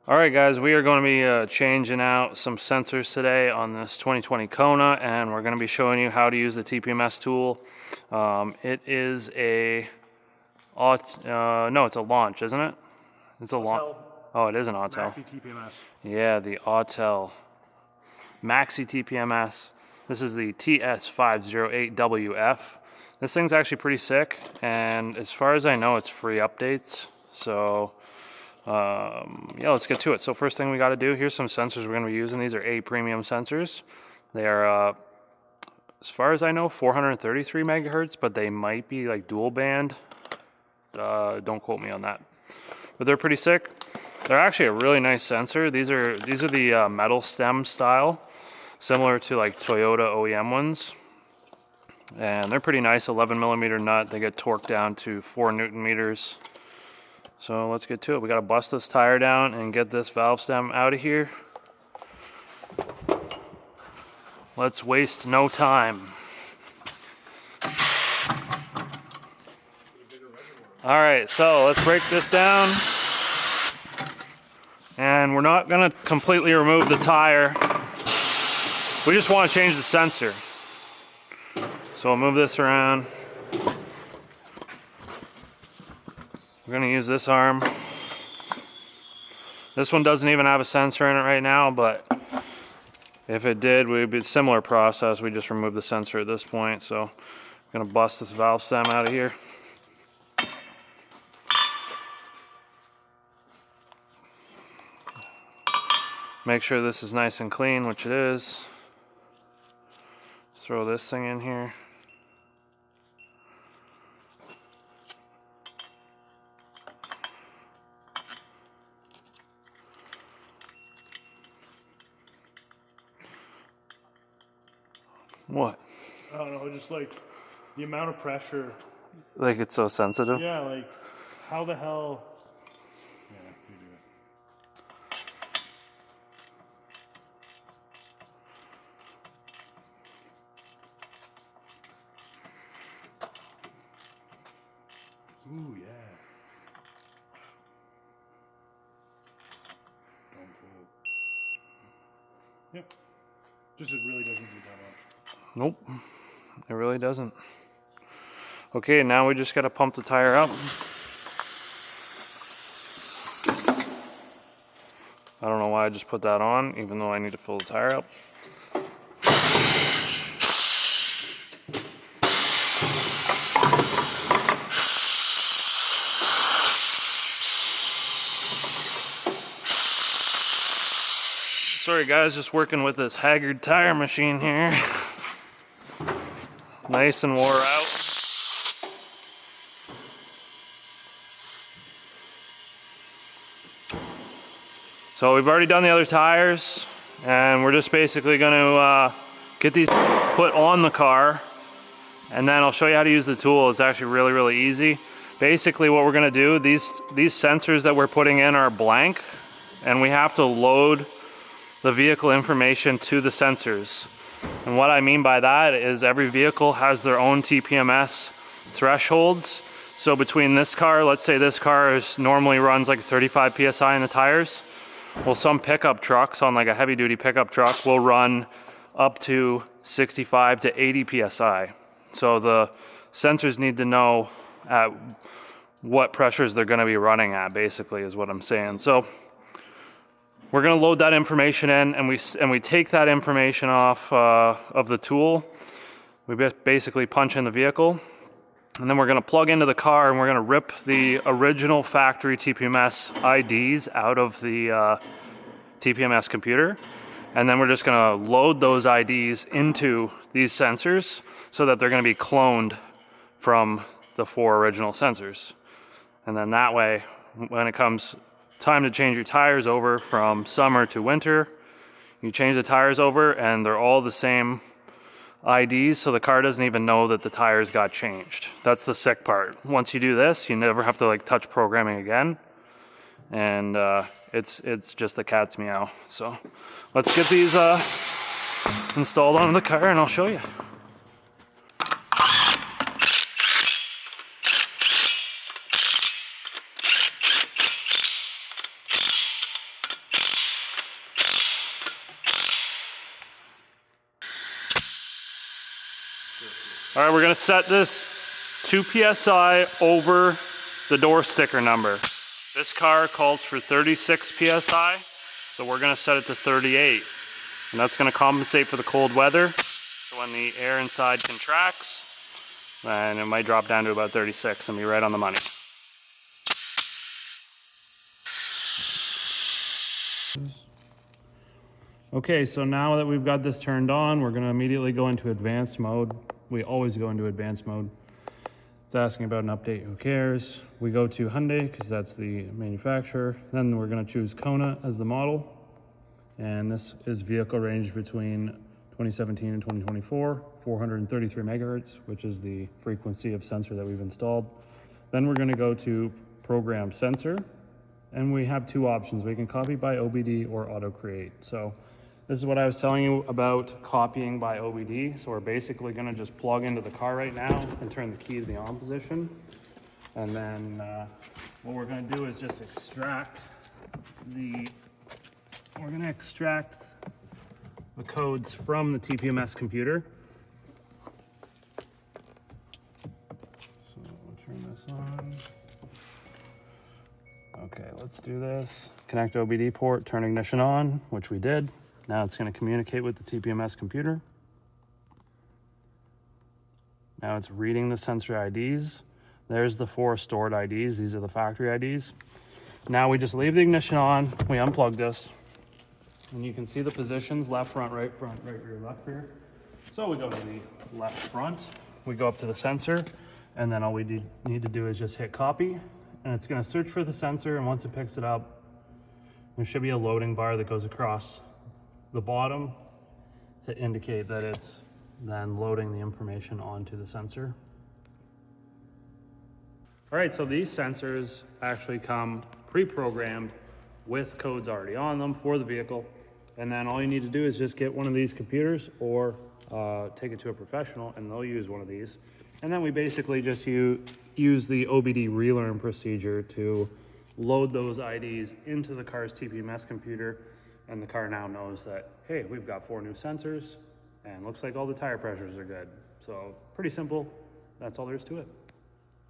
Alright guys, we are going to be changing out some sensors today on this 2020 Kona, and we're going to be showing you how to use the TPMS tool. It is a, no, it's a launch, isn't it? It's a launch. Oh, it is an Autel. Maxi TPMS. Yeah, the Autel Maxi TPMS. This is the TS508WF. This thing's actually pretty sick, and as far as I know, it's free updates. So yeah, let's get to it. So first thing we got to do, here's some sensors we're going to be using. These are A premium sensors. They are, as far as I know, 433 megahertz, but they might be like dual band. Don't quote me on that. But they're pretty sick. They're actually a really nice sensor. These are the metal stem style, similar to like Toyota OEM ones. And they're pretty nice, 11 millimeter nut. They get torqued down to 4 Newton meters. So let's get to it. We got to bust this tire down and get this valve stem out of here. Let's waste no time. All right, so let's break this down. And we're not going to completely remove the tire. We just want to change the sensor. So we'll move this around. We're going to use this arm. This one doesn't even have a sensor in it right now, but if it did, we'd be a similar process. We just remove the sensor at this point. So I'm going to bust this valve stem out of here. Make sure this is nice and clean, which it is. Throw this thing in here. What? I don't know, just like the amount of pressure. Like it's so sensitive? Yeah, like how the hell. Yeah, you do it. Ooh, yeah. Don't pull. Yep. Just it really doesn't do that much. Nope, it really doesn't. Okay, now we just gotta pump the tire up. I don't know why I just put that on, even though I need to fill the tire up. Sorry guys, just working with this Haggard tire machine here. Nice and wore out. So we've already done the other tires, and we're just basically going to get these put on the car, and then I'll show you how to use the tool. It's actually really easy. Basically what we're going to do, these sensors that we're putting in are blank, and we have to load the vehicle information to the sensors. And what I mean by that is every vehicle has their own TPMS thresholds. So between this car, let's say this car normally runs like 35 PSI in the tires. Well, some pickup trucks on like a heavy duty pickup truck will run up to 65 to 80 PSI. So the sensors need to know at what pressures they're gonna be running at, basically is what I'm saying. So we're going to load that information in, and we take that information off of the tool. We basically punch in the vehicle, and then we're going to plug into the car, and we're going to rip the original factory TPMS IDs out of the TPMS computer, and then we're just going to load those IDs into these sensors so that they're going to be cloned from the 4 original sensors. And then that way, when it comes time to change your tires over from summer to winter, you change the tires over and they're all the same IDs, so the car doesn't even know that the tires got changed. That's the sick part. Once you do this, you never have to like touch programming again, and it's just the cat's meow. So let's get these installed onto the car and I'll show you. All right, we're gonna set this 2 PSI over the door sticker number. This car calls for 36 PSI, so we're gonna set it to 38. And that's gonna compensate for the cold weather. So when the air inside contracts, then it might drop down to about 36 and be right on the money. Okay, so now that we've got this turned on, we're gonna immediately go into advanced mode. We always go into advanced mode. It's asking about an update, who cares? We go to Hyundai, because that's the manufacturer. Then we're gonna choose Kona as the model. And this is vehicle range between 2017 and 2024, 433 megahertz, which is the frequency of sensor that we've installed. Then we're gonna go to program sensor, and we have two options. We can copy by OBD or auto create. So this is what I was telling you about copying by OBD. So we're basically gonna just plug into the car right now and turn the key to the on position. And then what we're gonna do is just extract the codes from the TPMS computer. So we'll turn this on. Okay, let's do this. Connect OBD port, turn ignition on, which we did. Now it's going to communicate with the TPMS computer. Now it's reading the sensor IDs. There's the 4 stored IDs. These are the factory IDs. Now we just leave the ignition on. We unplug this. And you can see the positions, left, front, right, rear, left, rear. So we go to the left front. We go up to the sensor. And then all we need to do is just hit copy. And it's going to search for the sensor. And once it picks it up, there should be a loading bar that goes across the bottom to indicate that it's then loading the information onto the sensor. All right, so these sensors actually come pre-programmed with codes already on them for the vehicle. And then all you need to do is just get one of these computers or take it to a professional and they'll use one of these. And then we basically just use the OBD relearn procedure to load those IDs into the car's TPMS computer. And the car now knows that, hey, we've got 4 new sensors and looks like all the tire pressures are good. So pretty simple. That's all there is to it.